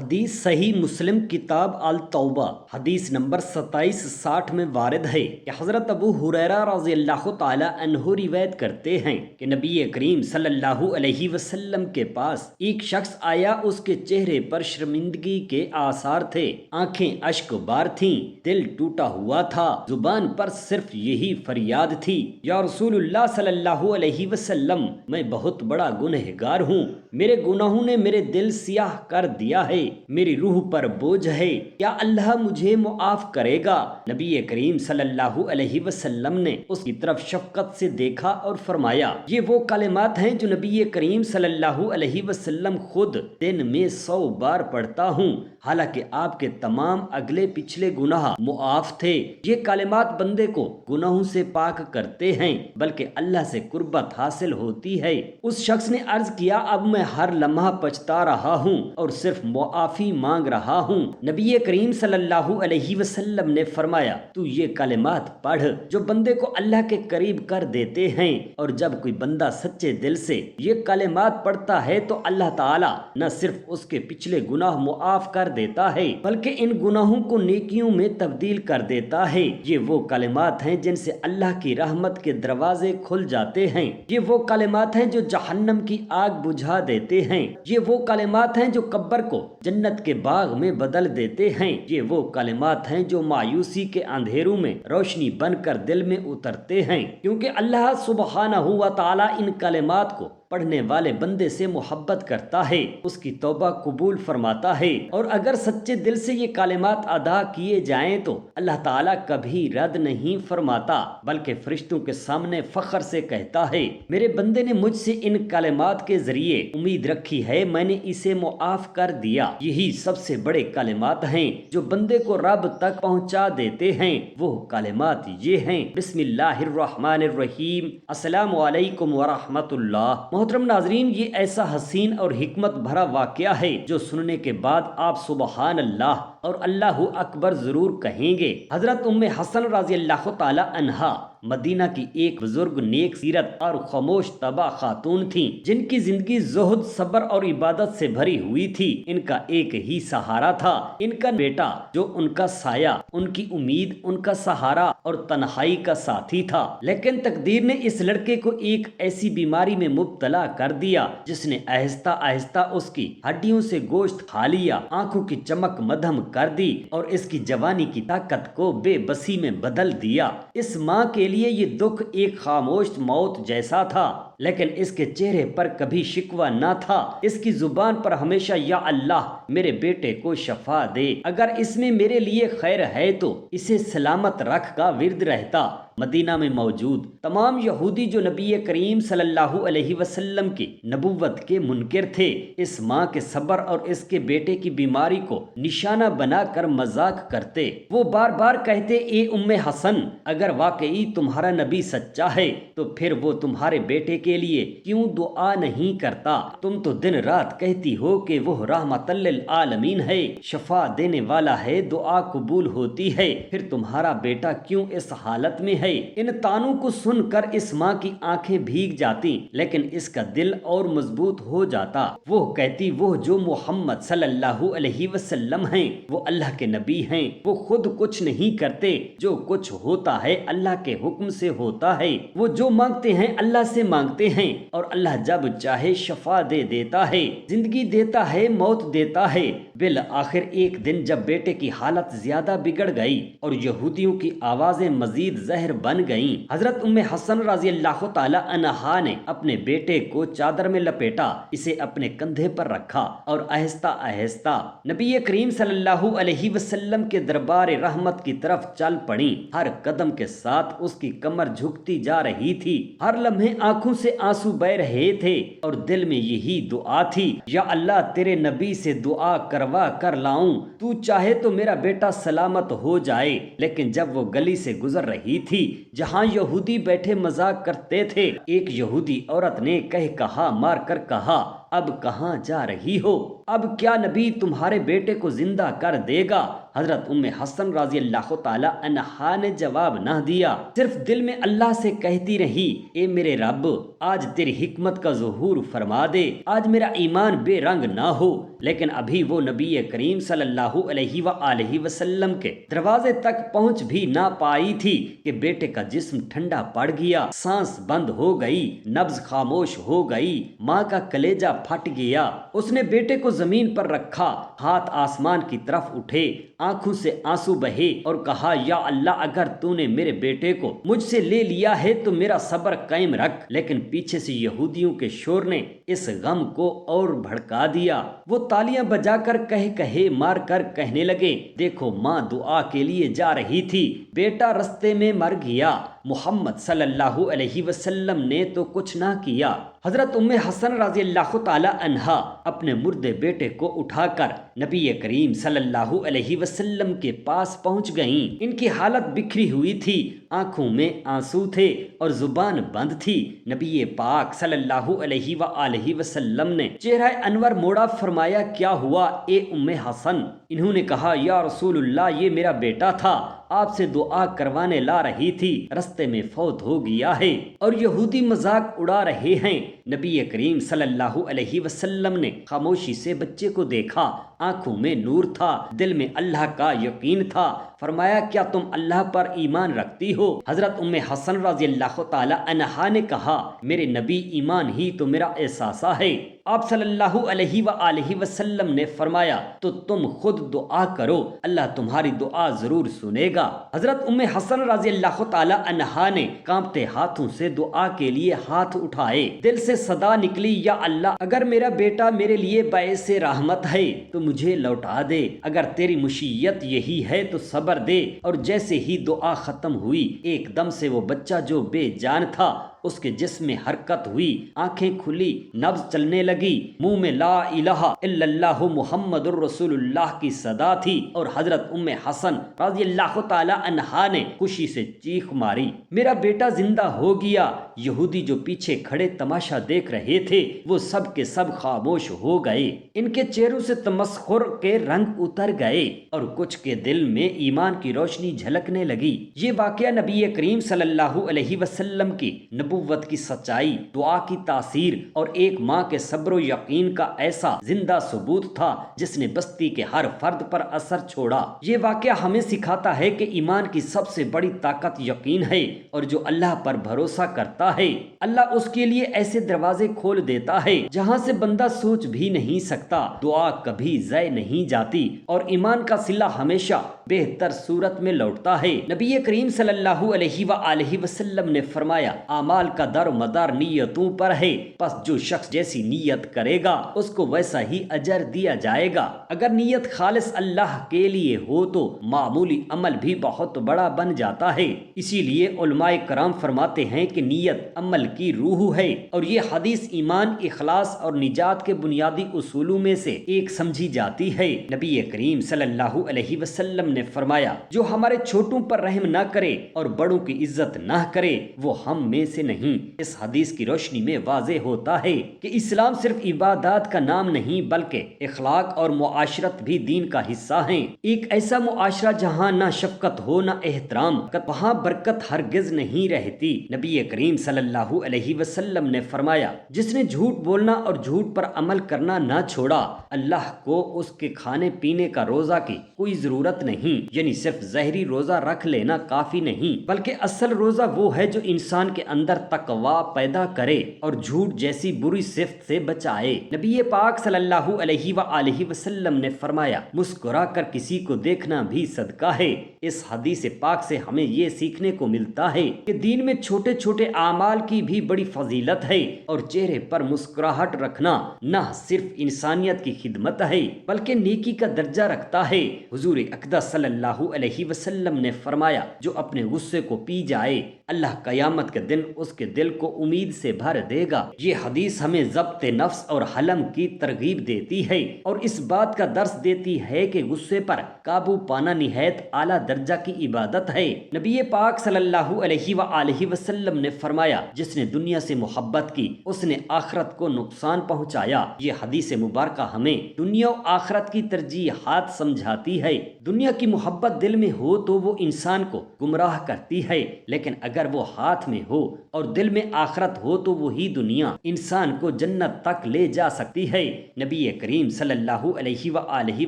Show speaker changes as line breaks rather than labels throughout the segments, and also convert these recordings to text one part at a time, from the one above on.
حدیث صحیح مسلم کتاب التوبہ حدیث نمبر 2760 میں وارد ہے کہ حضرت ابو ہریرہ رضی اللہ تعالی عنہ روایت کرتے ہیں کہ نبی کریم صلی اللہ علیہ وسلم کے پاس ایک شخص آیا، اس کے چہرے پر شرمندگی کے آثار تھے، آنکھیں اشک بار تھیں، دل ٹوٹا ہوا تھا، زبان پر صرف یہی فریاد تھی، یا رسول اللہ صلی اللہ علیہ وسلم، میں بہت بڑا گنہگار ہوں، میرے گناہوں نے میرے دل سیاہ کر دیا ہے، میری روح پر بوجھ ہے، کیا اللہ مجھے معاف کرے گا؟ نبی کریم صلی اللہ علیہ وسلم نے اس کی طرف شفقت سے دیکھا اور فرمایا، یہ وہ کلمات ہیں جو نبی کریم صلی اللہ علیہ وسلم خود دن میں 100 بار پڑھتا ہوں، حالانکہ آپ کے تمام اگلے پچھلے گناہ معاف تھے۔ یہ کلمات بندے کو گناہوں سے پاک کرتے ہیں، بلکہ اللہ سے قربت حاصل ہوتی ہے۔ اس شخص نے عرض کیا، اب میں ہر لمحہ پچھتا رہا ہوں اور صرف معافی مانگ رہا ہوں۔ نبی کریم صلی اللہ علیہ وسلم نے فرمایا، تو یہ کلمات پڑھ جو بندے کو اللہ کے قریب کر دیتے ہیں، اور جب کوئی بندہ سچے دل سے یہ کلمات پڑھتا ہے تو اللہ تعالی نہ صرف اس کے پچھلے گناہ معاف کر دیتا ہے، بلکہ ان گناہوں کو نیکیوں میں تبدیل کر دیتا ہے۔ یہ وہ کلمات ہیں جن سے اللہ کی رحمت کے دروازے کھل جاتے ہیں، یہ وہ کلمات ہیں جو جہنم کی آگ بجھا دیتے ہیں، یہ وہ کلمات ہیں جو قبر کو جنت کے باغ میں بدل دیتے ہیں، یہ وہ کلمات ہیں جو مایوسی کے اندھیروں میں روشنی بن کر دل میں اترتے ہیں، کیونکہ اللہ سبحانہ و تعالی ان کلمات کو پڑھنے والے بندے سے محبت کرتا ہے، اس کی توبہ قبول فرماتا ہے، اور اگر سچے دل سے یہ کلمات ادا کیے جائیں تو اللہ تعالیٰ کبھی رد نہیں فرماتا، بلکہ فرشتوں کے سامنے فخر سے کہتا ہے، میرے بندے نے مجھ سے ان کلمات کے ذریعے امید رکھی ہے، میں نے اسے معاف کر دیا۔ یہی سب سے بڑے کلمات ہیں جو بندے کو رب تک پہنچا دیتے ہیں۔ وہ کلمات یہ ہیں، بسم اللہ الرحمن الرحیم، السلام علیکم ورحمۃ اللہ۔ محترم ناظرین، یہ ایسا حسین اور حکمت بھرا واقعہ ہے جو سننے کے بعد آپ سبحان اللہ اور اللہ اکبر ضرور کہیں گے۔ حضرت ام حسن رضی اللہ تعالی عنہا مدینہ کی ایک بزرگ نیک سیرت اور خاموش طبع خاتون تھیں، جن کی زندگی زہد، صبر اور عبادت سے بھری ہوئی تھی۔ ان کا ایک ہی سہارا تھا، ان کا بیٹا، جو ان کا سایہ، ان کی امید، ان کا سہارا اور تنہائی کا ساتھی تھا۔ لیکن تقدیر نے اس لڑکے کو ایک ایسی بیماری میں مبتلا کر دیا جس نے آہستہ آہستہ اس کی ہڈیوں سے گوشت کھا لیا، آنکھوں کی چمک مدھم کر دی اور اس کی جوانی کی طاقت کو بے بسی میں بدل دیا۔ اس ماں کے لیے یہ دکھ ایک خاموش موت جیسا تھا، لیکن اس کے چہرے پر کبھی شکوہ نہ تھا۔ اس کی زبان پر ہمیشہ یا اللہ میرے بیٹے کو شفا دے، اگر اس میں میرے لیے خیر ہے تو اسے سلامت رکھ کا ورد رہتا۔ مدینہ میں موجود تمام یہودی جو نبی کریم صلی اللہ علیہ وسلم کی نبوت کے منکر تھے، اس ماں کے صبر اور اس کے بیٹے کی بیماری کو نشانہ بنا کر مذاق کرتے۔ وہ بار بار کہتے، اے ام حسن، اگر واقعی تمہارا نبی سچا ہے تو پھر وہ تمہارے بیٹے کے لیے کیوں دعا نہیں کرتا؟ تم تو دن رات کہتی ہو کہ وہ رحمت للعالمین ہے، شفا دینے والا ہے، دعا قبول ہوتی ہے، پھر تمہارا بیٹا کیوں اس حالت میں ہے؟ ان تانوں کو سن کر اس ماں کی آنکھیں بھیگ جاتی، لیکن اس کا دل اور مضبوط ہو جاتا۔ وہ کہتی، وہ جو محمد صلی اللہ علیہ وسلم ہیں، وہ اللہ کے نبی ہیں، وہ خود کچھ نہیں کرتے، جو کچھ ہوتا ہے اللہ کے حکم سے ہوتا ہے، وہ جو مانگتے ہیں اللہ سے مانگتے ہیں، اور اللہ جب چاہے شفا دے دیتا ہے، زندگی دیتا ہے، موت دیتا ہے۔ بالآخر ایک دن جب بیٹے کی حالت زیادہ بگڑ گئی اور یہودیوں کی آوازیں مزید زہر بن گئیں، حضرت ام حسن رضی اللہ تعالی عنہا نے اپنے بیٹے کو چادر میں لپیٹا، اسے اپنے کندھے پر رکھا اور آہستہ آہستہ نبی کریم صلی اللہ علیہ وسلم کے دربار رحمت کی طرف چل پڑی۔ ہر قدم کے ساتھ اس کی کمر جھکتی جا رہی تھی، ہر لمحے آنکھوں سے آنسو بہ رہے تھے اور دل میں یہی دعا تھی، یا اللہ تیرے نبی سے دعا کروا کر لاؤں، تو چاہے تو میرا بیٹا سلامت ہو جائے۔ لیکن جب وہ گلی سے گزر رہی تھی جہاں یہودی بیٹھے مذاق کرتے تھے، ایک یہودی عورت نے کہا مار کر کہا، اب کہاں جا رہی ہو؟ اب کیا نبی تمہارے بیٹے کو زندہ کر دے گا؟ حضرت ام حسن رضی اللہ تعالی عنہا نے جواب نہ دیا، صرف دل میں اللہ سے کہتی رہی، اے میرے رب، آج تیری حکمت کا ظہور فرما دے، آج میرا ایمان بے رنگ نہ ہو۔ لیکن ابھی وہ نبی کریم صلی اللہ علیہ وآلہ وسلم کے دروازے تک پہنچ بھی نہ پائی تھی کہ بیٹے کا جسم ٹھنڈا پڑ گیا، سانس بند ہو گئی، نبض خاموش ہو گئی، ماں کا کلیجہ پھٹ گیا۔ اس نے بیٹے کو زمین پر رکھا، ہاتھ آسمان کی طرف اٹھے، آنکھوں سے آنسو بہے اور کہا، یا اللہ، اگر تو نے میرے بیٹے کو مجھ سے لے لیا ہے تو میرا صبر قائم رکھ۔ لیکن پیچھے سے یہودیوں کے شور نے اس غم کو اور بھڑکا دیا۔ وہ تالیاں بجا کر کہے مار کر کہنے لگے، دیکھو ماں دعا کے لیے جا رہی تھی، بیٹا رستے میں مر گیا۔ محمد صلی اللہ علیہ وسلم نے تو کچھ نہ کیا۔ حضرت ام حسن رضی اللہ تعالی عنہا اپنے مردے بیٹے کو اٹھا کر نبی کریم صلی اللہ علیہ وسلم کے پاس پہنچ گئیں۔ ان کی حالت بکھری ہوئی تھی، آنکھوں میں آنسو تھے اور زبان بند تھی۔ نبی پاک صلی اللہ علیہ وآلہ وسلم نے چہرہ انور موڑا، فرمایا، کیا ہوا اے ام حسن؟ انہوں نے کہا، یا رسول اللہ، یہ میرا بیٹا تھا، آپ سے دعا کروانے لا رہی تھی، رستے میں فوت ہو گیا ہے اور یہودی مذاق اڑا رہے ہیں۔ نبی کریم صلی اللہ علیہ وسلم نے خاموشی سے بچے کو دیکھا، آنکھوں میں نور تھا، دل میں اللہ کا یقین تھا۔ فرمایا، کیا تم اللہ پر ایمان رکھتی ہو؟ حضرت ام حسن رضی اللہ تعالی عنہا نے کہا، میرے نبی، ایمان ہی تو میرا احساسہ ہے۔ آپ صلی اللہ علیہ وآلہ وسلم نے فرمایا، تو تم خود دعا کرو، اللہ تمہاری دعا ضرور سنے گا۔ حضرت ام حسن رضی اللہ تعالی عنہا نے کانپتے ہاتھوں سے دعا کے لیے ہاتھ اٹھائے، دل سے صدا نکلی، یا اللہ، اگر میرا بیٹا میرے لیے باعث رحمت ہے تو مجھے لوٹا دے، اگر تیری مشیت یہی ہے تو صبر دے۔ اور جیسے ہی دعا ختم ہوئی، ایک دم سے وہ بچہ جو بے جان تھا اس کے جسم میں حرکت ہوئی، آنکھیں کھلی، نبض چلنے لگی، منہ میں لا الہ الا اللہ محمد الرسول اللہ کی صدا تھی، اور حضرت ام حسن رضی اللہ تعالی عنہا نے خوشی سے چیخ ماری، میرا بیٹا زندہ ہو گیا۔ یہودی جو پیچھے کھڑے تماشا دیکھ رہے تھے وہ سب کے سب خاموش ہو گئے، ان کے چہروں سے تمسخر کے رنگ اتر گئے اور کچھ کے دل میں ایمان کی روشنی جھلکنے لگی۔ یہ واقعہ نبی کریم صلی اللہ علیہ وسلم کی نبوت کی سچائی، دعا کی تاثیر اور ایک ماں کے صبر و یقین کا ایسا زندہ ثبوت تھا جس نے بستی کے ہر فرد پر اثر چھوڑا۔ یہ واقعہ ہمیں سکھاتا ہے کہ ایمان کی سب سے بڑی طاقت یقین ہے، اور جو اللہ پر بھروسہ کرتا ہے اللہ اس کے لیے ایسے دروازے کھول دیتا ہے جہاں سے بندہ سوچ بھی نہیں سکتا۔ دعا کبھی ضائع نہیں جاتی اور ایمان کا صلہ ہمیشہ بہتر صورت میں لوٹتا ہے۔ نبی کریم صلی اللہ علیہ وآلہ وسلم نے فرمایا، اعمال کا دار و مدار نیتوں پر ہے، پس جو شخص جیسی نیت کرے گا اس کو ویسا ہی اجر دیا جائے گا۔ اگر نیت خالص اللہ کے لیے ہو تو معمولی عمل بھی بہت بڑا بن جاتا ہے۔ اسی لیے علماء کرام فرماتے ہیں کہ نیت عمل کی روح ہے، اور یہ حدیث ایمان، اخلاص اور نجات کے بنیادی اصولوں میں سے ایک سمجھی جاتی ہے۔ نبی کریم صلی اللہ علیہ وسلم نے فرمایا، جو ہمارے چھوٹوں پر رحم نہ کرے اور بڑوں کی عزت نہ کرے وہ ہم میں سے نہیں۔ اس حدیث کی روشنی میں واضح ہوتا ہے کہ اسلام صرف عبادات کا نام نہیں بلکہ اخلاق اور معاشرت بھی دین کا حصہ ہیں۔ ایک ایسا معاشرہ جہاں نہ شفقت ہو نہ احترام، وہاں برکت ہرگز نہیں رہتی۔ نبی کریم صلی اللہ علیہ وسلم نے فرمایا، جس نے جھوٹ بولنا اور جھوٹ پر عمل کرنا نہ چھوڑا، اللہ کو اس کے کھانے پینے کا روزہ کی کوئی ضرورت نہیں۔ یعنی صرف ظاہری روزہ رکھ لینا کافی نہیں، بلکہ اصل روزہ وہ ہے جو انسان کے اندر تقوی پیدا کرے اور جھوٹ جیسی بری صفت سے بچائے۔ نبی پاک صلی اللہ علیہ وآلہ وسلم نے فرمایا، مسکرا کر کسی کو دیکھنا بھی صدقہ ہے۔ اس حدیث پاک سے ہمیں یہ سیکھنے کو ملتا ہے کہ دین میں چھوٹے چھوٹے اعمال کی بھی بڑی فضیلت ہے، اور چہرے پر مسکراہٹ رکھنا نہ صرف انسانیت کی خدمت ہے بلکہ نیکی کا درجہ رکھتا ہے۔ حضور اقدس صلی اللہ علیہ وسلم نے فرمایا جو اپنے غصے کو پی جائے اللہ قیامت کے دن اس کے دل کو امید سے بھر دے گا۔ یہ حدیث ہمیں ضبط نفس اور حلم کی ترغیب دیتی ہے اور اس بات کا درس دیتی ہے کہ غصے پر قابو پانا نہایت اعلیٰ درجہ کی عبادت ہے۔ نبی پاک صلی اللہ علیہ وآلہ وسلم نے فرمایا جس نے دنیا سے محبت کی اس نے آخرت کو نقصان پہنچایا۔ یہ حدیث مبارکہ ہمیں دنیا و آخرت کی ترجیحات سمجھاتی ہے۔ دنیا کی محبت دل میں ہو تو وہ انسان کو گمراہ کرتی ہے، لیکن اگر وہ ہاتھ میں ہو اور دل میں آخرت ہو تو وہی دنیا انسان کو جنت تک لے جا سکتی ہے۔ نبی کریم صلی اللہ علیہ وآلہ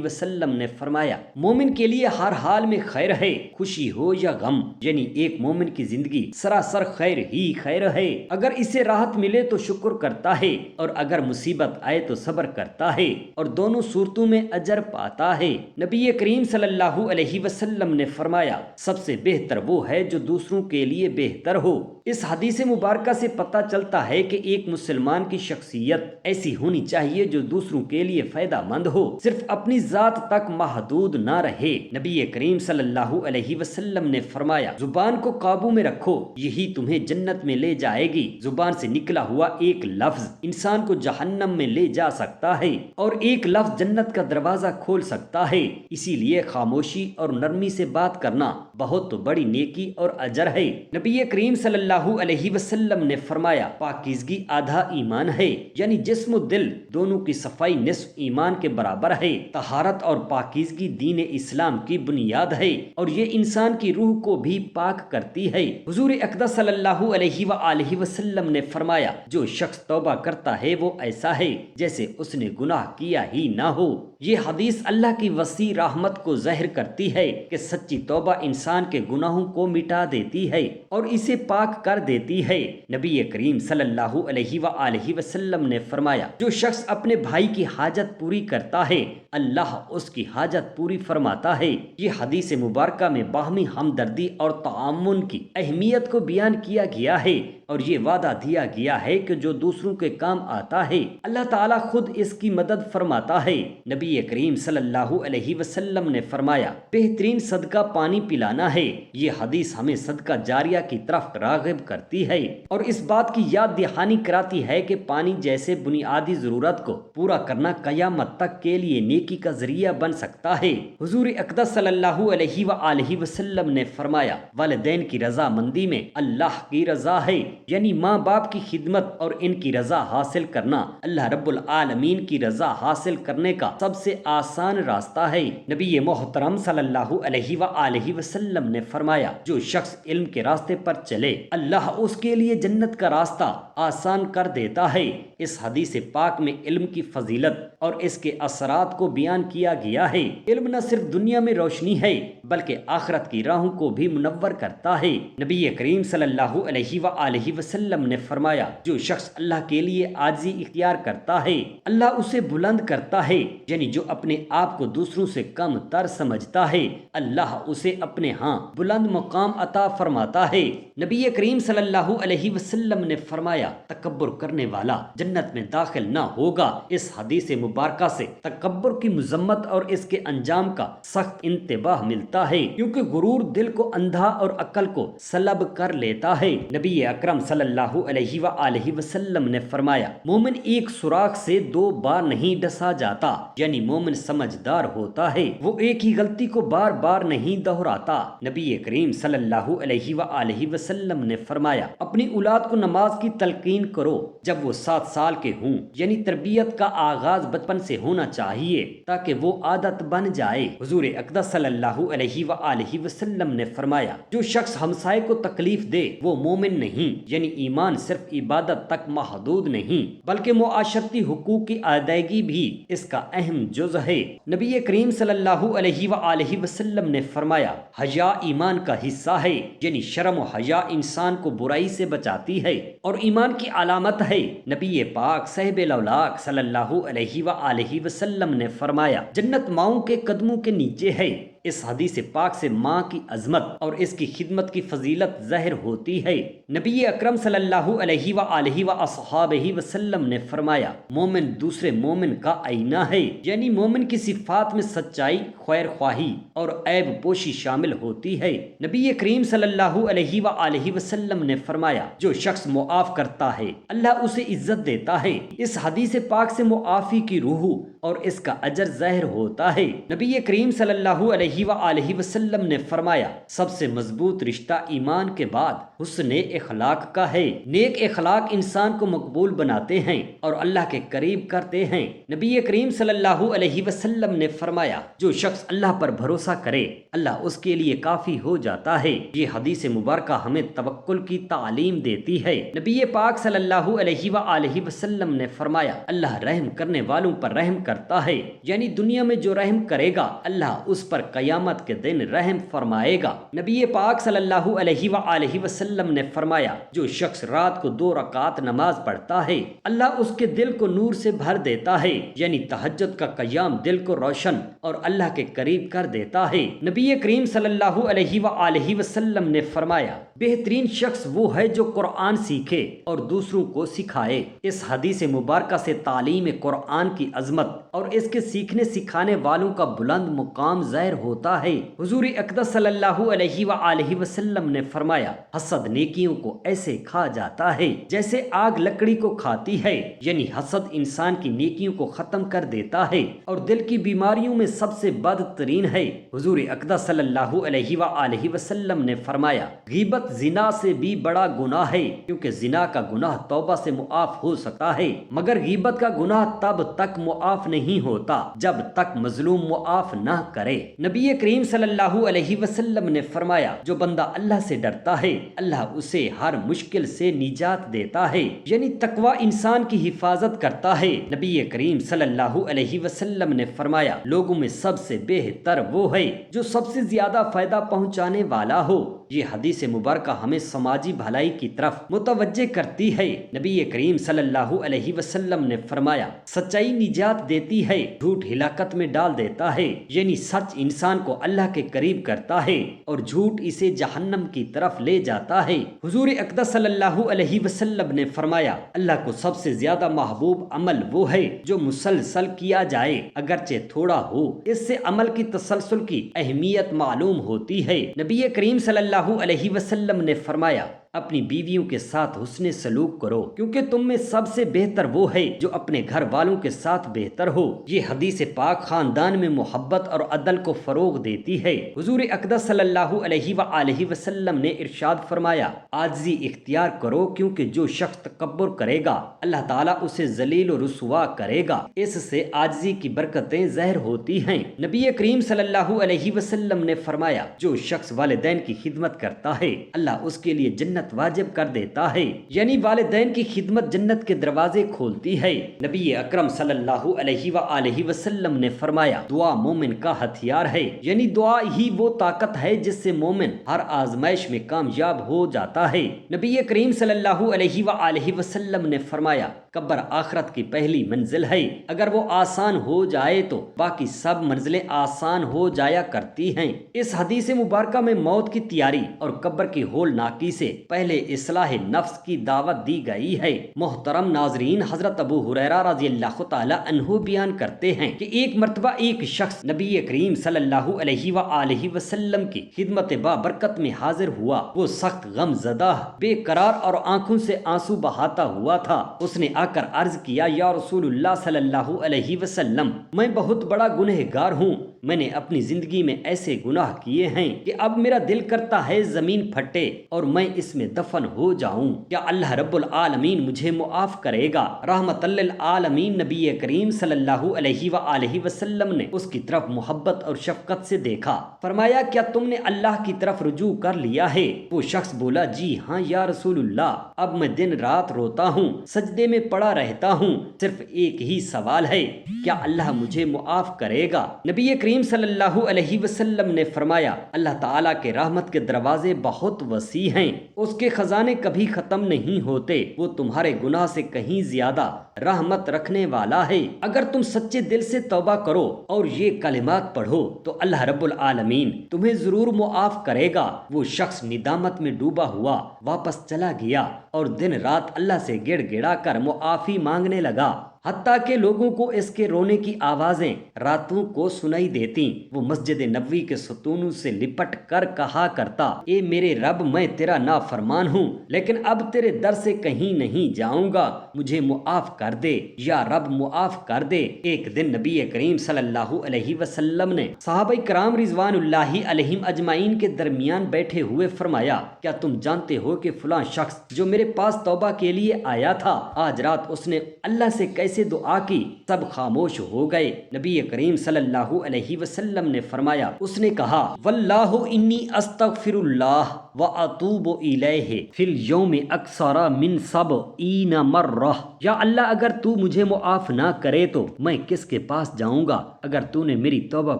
وسلم نے فرمایا مومن کے لیے ہر حال میں خیر ہے، خوشی ہو یا غم، یعنی ایک مومن کی زندگی سراسر خیر ہی خیر ہے۔ اگر اسے راحت ملے تو شکر کرتا ہے اور اگر مصیبت آئے تو صبر کرتا ہے اور دونوں صورتوں میں اجر پاتا ہے۔ نبی کریم صلی اللہ علیہ وسلم نے فرمایا سب سے بہتر وہ ہے جو دوسروں کے لیے بہتر ہو۔ اس حدیث مبارکہ سے پتہ چلتا ہے کہ ایک مسلمان کی شخصیت ایسی ہونی چاہیے جو دوسروں کے لیے فائدہ مند ہو، صرف اپنی ذات تک محدود نہ رہے۔ نبی کریم صلی اللہ علیہ وسلم نے فرمایا زبان کو قابو میں رکھو، یہی تمہیں جنت میں لے جائے گی۔ زبان سے نکلا ہوا ایک لفظ انسان کو جہنم میں لے جا سکتا ہے اور ایک لفظ جنت کا دروازہ کھول سکتا ہے۔ اسی لیے خاموشی اور نرمی سے بات کرنا بہت بڑی نیکی اور اجر ہے۔ نبی کریم صلی اللہ علیہ وسلم نے فرمایا پاکیزگی آدھا ایمان ہے، یعنی جسم و دل دونوں کی صفائی نصف ایمان کے برابر ہے۔ طہارت اور پاکیزگی دین اسلام کی بنیاد ہے اور یہ انسان کی روح کو بھی پاک کرتی ہے۔ حضور اقدس صلی اللہ علیہ وآلہ وسلم نے فرمایا جو شخص توبہ کرتا ہے وہ ایسا ہے جیسے اس نے گناہ کیا ہی نہ ہو۔ یہ حدیث اللہ کی وسیع رحمت کو ظاہر کرتی ہے کہ سچی توبہ انسان کے گناہوں کو مٹا دیتی ہے اور اسے پاک کر دیتی ہے۔ نبی کریم صلی اللہ علیہ وآلہ وسلم نے فرمایا جو شخص اپنے بھائی کی حاجت پوری کرتا ہے اللہ اس کی حاجت پوری فرماتا ہے۔ یہ حدیث مبارکہ میں باہمی ہمدردی اور تعاون کی اہمیت کو بیان کیا گیا ہے اور یہ وعدہ دیا گیا ہے کہ جو دوسروں کے کام آتا ہے اللہ تعالیٰ خود اس کی مدد فرماتا ہے۔ نبی کریم صلی اللہ علیہ وسلم نے فرمایا بہترین صدقہ پانی پلانا ہے۔ یہ حدیث ہمیں صدقہ جاریہ کی طرف راغب کرتی ہے اور اس بات کی یاد دہانی کراتی ہے کہ پانی جیسے بنیادی ضرورت کو پورا کرنا قیامت تک کے لیے نیکی کا ذریعہ بن سکتا ہے۔ حضور اقدس صلی اللہ علیہ وآلہ وسلم نے فرمایا والدین کی رضا مندی میں اللہ کی رضا ہے، یعنی ماں باپ کی خدمت اور ان کی رضا حاصل کرنا اللہ رب العالمین کی رضا حاصل کرنے کا سب سے آسان راستہ ہے۔ نبی محترم صلی اللہ علیہ وآلہ وسلم نے فرمایا جو شخص علم کے راستے پر چلے اللہ اس کے لیے جنت کا راستہ آسان کر دیتا ہے۔ اس حدیث پاک میں علم کی فضیلت اور اس کے اثرات کو بیان کیا گیا ہے۔ علم نہ صرف دنیا میں روشنی ہے بلکہ آخرت کی راہوں کو بھی منور کرتا ہے۔ نبی کریم صلی اللہ علیہ وآلہ وسلم نے فرمایا جو شخص اللہ کے لیے عاجزی اختیار کرتا ہے اللہ اسے بلند کرتا ہے، یعنی جو اپنے آپ کو دوسروں سے کم تر سمجھتا ہے اللہ اسے اپنے ہاں بلند مقام عطا فرماتا ہے۔ نبی کریم صلی اللہ علیہ وسلم نے فرمایا تکبر کرنے والا جنت میں داخل نہ ہوگا۔ اس حدیث مبارکہ سے تکبر کی مذمت اور اس کے انجام کا سخت انتباہ ملتا ہے کیونکہ غرور دل کو اندھا اور عقل کو سلب کر لیتا ہے۔ نبی اکرم صلی اللہ علیہ وآلہ وسلم نے فرمایا مومن ایک سوراخ سے دو بار نہیں ڈسا جاتا، یعنی مومن سمجھدار ہوتا ہے وہ ایک ہی غلطی کو بار بار نہیں دہراتا۔ نبی کریم صلی اللہ علیہ وآلہ وسلم نے فرمایا اپنی اولاد کو نماز کی تلقین کرو جب وہ 7 سال کے ہوں، یعنی تربیت کا آغاز بچپن سے ہونا چاہیے تاکہ وہ عادت بن جائے۔ حضور اقدس صلی اللہ علیہ وآلہ وسلم نے فرمایا جو شخص ہمسائے کو تکلیف دے وہ مومن نہیں، یعنی ایمان صرف عبادت تک محدود نہیں بلکہ معاشرتی حقوق کی ادائیگی بھی اس کا اہم جز ہے۔ نبی کریم صلی اللہ علیہ وآلہ وسلم نے فرمایا حیا ایمان کا حصہ ہے، یعنی شرم و حیا انسان کو برائی سے بچاتی ہے اور ایمان کی علامت ہے۔ نبی پاک صاحب الاولاق صلی اللہ علیہ وآلہ وسلم نے فرمایا جنت ماؤں کے قدموں کے نیچے ہے، اس حدیث پاک سے ماں کی عظمت اور اس کی خدمت کی فضیلت ظاہر ہوتی ہے۔ نبی اکرم صلی اللہ علیہ وآلہ وصحابہ وسلم نے فرمایا، مومن دوسرے مومن کا آئینہ ہے، یعنی مومن کی صفات میں سچائی، خیر خواہی اور عیب پوشی شامل ہوتی ہے۔ نبی کریم صلی اللہ علیہ وآلہ وسلم نے فرمایا، جو شخص معاف کرتا ہے اللہ اسے عزت دیتا ہے۔ اس حدیث پاک سے معافی کی روح اور اس کا اجر ظاہر ہوتا ہے۔ نبی کریم صلی اللہ علیہ وآلہ وسلم نے فرمایا، سب سے مضبوط رشتہ ایمان کے بعد حسن اخلاق کا ہے۔ نیک اخلاق انسان کو مقبول بناتے ہیں اور اللہ کے قریب کرتے ہیں۔ نبی کریم صلی اللہ علیہ وسلم نے فرمایا، جو شخص اللہ پر بھروسہ کرے اللہ اس کے لیے کافی ہو جاتا ہے۔ یہ حدیث مبارکہ ہمیں توکل کی تعلیم دیتی ہے۔ نبی پاک صلی اللہ علیہ وآلہ وسلم نے فرمایا، اللہ رحم کرنے والوں پر رحم کرتا ہے، یعنی دنیا میں جو رحم کرے گا اللہ اس پر قیامت کے دن رحم فرمائے گا۔ نبی پاک صلی اللہ علیہ وآلہ وسلم نے فرمایا، جو شخص رات کو 2 رکعت نماز پڑھتا ہے اللہ اس کے دل کو نور سے بھر دیتا ہے، یعنی تہجد کا قیام دل کو روشن اور اللہ کے قریب کر دیتا ہے۔ نبی کریم صلی اللہ علیہ وآلہ وسلم نے فرمایا، بہترین شخص وہ ہے جو قرآن سیکھے اور دوسروں کو سکھائے۔ اس حدیث مبارکہ سے تعلیم قرآن کی عظمت اور اس کے سیکھنے سکھانے والوں کا بلند مقام ظاہر ہوتا ہے۔ حضور اقدس صلی اللہ علیہ وآلہ وسلم نے فرمایا، حسد نیکیوں کو ایسے کھا جاتا ہے جیسے آگ لکڑی کو کھاتی ہے، یعنی حسد انسان کی نیکیوں کو ختم کر دیتا ہے اور دل کی بیماریوں میں سب سے بدترین ہے۔ حضور اقدس صلی اللہ علیہ وآلہ وسلم نے فرمایا، غیبت زنا سے بھی بڑا گناہ ہے، کیونکہ زنا کا گناہ توبہ سے معاف ہو سکتا ہے، مگر غیبت کا گناہ تب تک معاف نہیں ہوتا جب تک مظلوم معاف نہ کرے۔ نبی کریم صلی اللہ علیہ وسلم نے فرمایا، جو بندہ اللہ سے ڈرتا ہے اللہ اسے ہر مشکل سے نجات دیتا ہے، یعنی تقوی انسان کی حفاظت کرتا ہے۔ نبی کریم صلی اللہ علیہ وسلم نے فرمایا، لوگوں میں سب سے بہتر وہ ہے جو سب سے زیادہ فائدہ پہنچانے والا ہو۔ یہ حدیث مبارکہ ہمیں سماجی بھلائی کی طرف متوجہ کرتی ہے۔ نبی کریم صلی اللہ علیہ وسلم نے فرمایا، سچائی نجات دیتی ہے، جھوٹ ہلاکت میں ڈال دیتا ہے، یعنی سچ انسان کو اللہ کے قریب کرتا ہے اور جھوٹ اسے جہنم کی طرف لے جاتا ہے۔ حضور اقدس صلی اللہ علیہ وسلم نے فرمایا، اللہ کو سب سے زیادہ محبوب عمل وہ ہے جو مسلسل کیا جائے اگرچہ تھوڑا ہو۔ اس سے عمل کی تسلسل کی اہمیت معلوم ہوتی ہے۔ نبی کریم صلی اللہ علیہ وسلم نے فرمایا، اپنی بیویوں کے ساتھ حسن سلوک کرو، کیونکہ تم میں سب سے بہتر وہ ہے جو اپنے گھر والوں کے ساتھ بہتر ہو۔ یہ حدیث پاک خاندان میں محبت اور عدل کو فروغ دیتی ہے۔ حضور اقدس صلی اللہ علیہ وآلہ وسلم نے ارشاد فرمایا، عاجزی اختیار کرو، کیونکہ جو شخص تکبر کرے گا اللہ تعالیٰ اسے ذلیل و رسوا کرے گا۔ اس سے عاجزی کی برکتیں ظاہر ہوتی ہیں۔ نبی کریم صلی اللہ علیہ وسلم نے فرمایا، جو شخص والدین کی خدمت کرتا ہے اللہ اس کے لیے جنت واجب کر دیتا ہے، یعنی والدین کی خدمت جنت کے دروازے کھولتی ہے۔ نبی اکرم صلی اللہ علیہ وآلہ وسلم نے فرمایا، دعا مومن کا ہتھیار ہے، یعنی دعا ہی وہ طاقت ہے جس سے مومن ہر آزمائش میں کامیاب ہو جاتا ہے۔ نبی کریم صلی اللہ علیہ وآلہ وسلم نے فرمایا، قبر آخرت کی پہلی منزل ہے، اگر وہ آسان ہو جائے تو باقی سب منزلیں آسان ہو جایا کرتی ہیں۔ اس حدیث مبارکہ میں موت کی تیاری اور قبر کی ہولناکی سے پہلے اصلاح نفس کی دعوت دی گئی ہے۔ محترم ناظرین، حضرت ابو ہریرہ رضی اللہ تعالی عنہ بیان کرتے ہیں کہ ایک مرتبہ ایک شخص نبی کریم صلی اللہ علیہ وآلہ وسلم کی خدمت بابرکت میں حاضر ہوا۔ وہ سخت غم زدہ، بے قرار اور آنکھوں سے آنسو بہاتا ہوا تھا۔ اس نے آ کر عرض کیا، یا رسول اللہ صلی اللہ علیہ وسلم، میں بہت بڑا گنہگار ہوں، میں نے اپنی زندگی میں ایسے گناہ کیے ہیں کہ اب میرا دل کرتا ہے زمین پھٹے اور میں اس میں دفن ہو جاؤں، کیا اللہ رب العالمین مجھے معاف کرے گا؟ رحمت للعالمین نبی کریم صلی اللہ علیہ وآلہ وسلم نے اس کی طرف محبت اور شفقت سے دیکھا، فرمایا، کیا تم نے اللہ کی طرف رجوع کر لیا ہے؟ وہ شخص بولا، جی ہاں یا رسول اللہ، اب میں دن رات روتا ہوں، سجدے میں پڑا رہتا ہوں، صرف ایک ہی سوال ہے، کیا اللہ مجھے معاف کرے گا؟ نبی کریم کریم صلی اللہ علیہ وسلم نے فرمایا اللہ تعالیٰ کے رحمت کے دروازے بہت وسیع ہیں، اس کے خزانے کبھی ختم نہیں ہوتے، وہ تمہارے گناہ سے کہیں زیادہ رحمت رکھنے والا ہے۔ اگر تم سچے دل سے توبہ کرو اور یہ کلمات پڑھو تو اللہ رب العالمین تمہیں ضرور معاف کرے گا۔ وہ شخص ندامت میں ڈوبا ہوا واپس چلا گیا اور دن رات اللہ سے گڑ گڑا کر معافی مانگنے لگا، حتیٰ کہ لوگوں کو اس کے رونے کی آوازیں راتوں کو سنائی دیتی۔ وہ مسجد نبوی کے ستونوں سے لپٹ کر کہا کرتا، اے میرے رب، میں تیرا نافرمان ہوں لیکن اب تیرے در سے کہیں نہیں جاؤں گا، مجھے معاف کر دے یا رب معاف کر دے۔ ایک دن نبی کریم صلی اللہ علیہ وسلم نے صحابہ کرام رضوان اللہ علیہم اجمعین کے درمیان بیٹھے ہوئے فرمایا، کیا تم جانتے ہو کہ فلاں شخص جو میرے پاس توبہ کے لیے آیا تھا، آج رات اس نے اللہ سے کیسے دعا کی؟ سب خاموش ہو گئے۔ نبی کریم صلی اللہ علیہ وسلم نے فرمایا، اس نے کہا، واللہ انی استغفر اللہ واتوب الیہ فی اليوم اکثر من 70 مرہ۔ یا اللہ، اگر تو مجھے معاف نہ کرے تو میں کس کے پاس جاؤں گا؟ اگر تو نے میری توبہ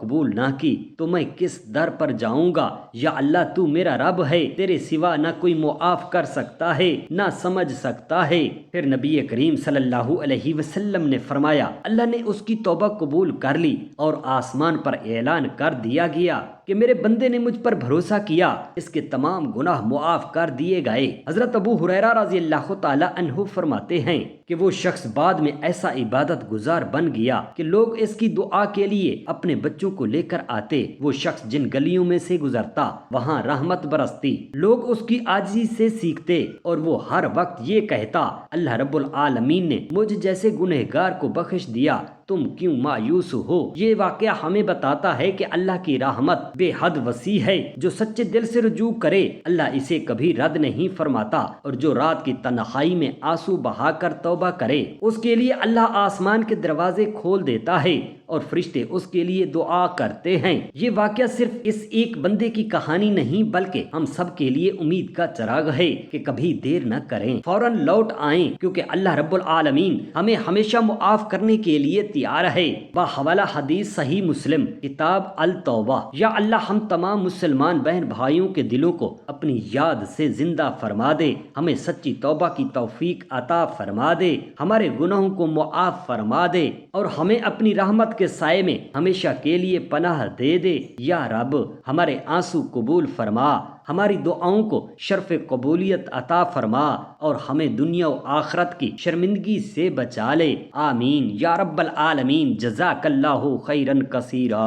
قبول نہ کی تو میں کس در پر جاؤں گا؟ یا اللہ، تو میرا رب ہے، تیرے سوا نہ کوئی معاف کر سکتا ہے نہ سمجھ سکتا ہے۔ پھر نبی کریم صلی اللہ علیہ وسلم نے فرمایا، اللہ نے اس کی توبہ قبول کر لی اور آسمان پر اعلان کر دیا گیا کہ میرے بندے نے مجھ پر بھروسہ کیا، اس کے تمام گناہ معاف کر دیے گئے۔ حضرت ابو ہریرہ رضی اللہ تعالی عنہ فرماتے ہیں کہ وہ شخص بعد میں ایسا عبادت گزار بن گیا کہ لوگ اس کی دعا کے لیے اپنے بچوں کو لے کر آتے۔ وہ شخص جن گلیوں میں سے گزرتا وہاں رحمت برستی، لوگ اس کی عاجزی سے سیکھتے اور وہ ہر وقت یہ کہتا، اللہ رب العالمین نے مجھ جیسے گنہگار کو بخش دیا، تم کیوں مایوس ہو؟ یہ واقعہ ہمیں بتاتا ہے کہ اللہ کی رحمت بے حد وسیع ہے، جو سچے دل سے رجوع کرے اللہ اسے کبھی رد نہیں فرماتا، اور جو رات کی تنہائی میں آنسو بہا کر توبہ کرے اس کے لیے اللہ آسمان کے دروازے کھول دیتا ہے اور فرشتے اس کے لیے دعا کرتے ہیں۔ یہ واقعہ صرف اس ایک بندے کی کہانی نہیں بلکہ ہم سب کے لیے امید کا چراغ ہے کہ کبھی دیر نہ کریں، فوراً لوٹ آئیں، کیونکہ اللہ رب العالمین ہمیں ہمیشہ معاف کرنے کے لیے تیار ہے۔ بحوالہ حدیث صحیح مسلم کتاب التوبہ۔ یا اللہ، ہم تمام مسلمان بہن بھائیوں کے دلوں کو اپنی یاد سے زندہ فرما دے، ہمیں سچی توبہ کی توفیق عطا فرما دے، ہمارے گناہوں کو معاف فرما دے اور ہمیں اپنی رحمت کے سائے میں ہمیشہ کے لیے پناہ دے دے۔ یا رب، ہمارے آنسو قبول فرما، ہماری دعاؤں کو شرف قبولیت عطا فرما اور ہمیں دنیا و آخرت کی شرمندگی سے بچا لے، آمین یا رب العالمین۔ جزاک اللہ خیرا کثیرا۔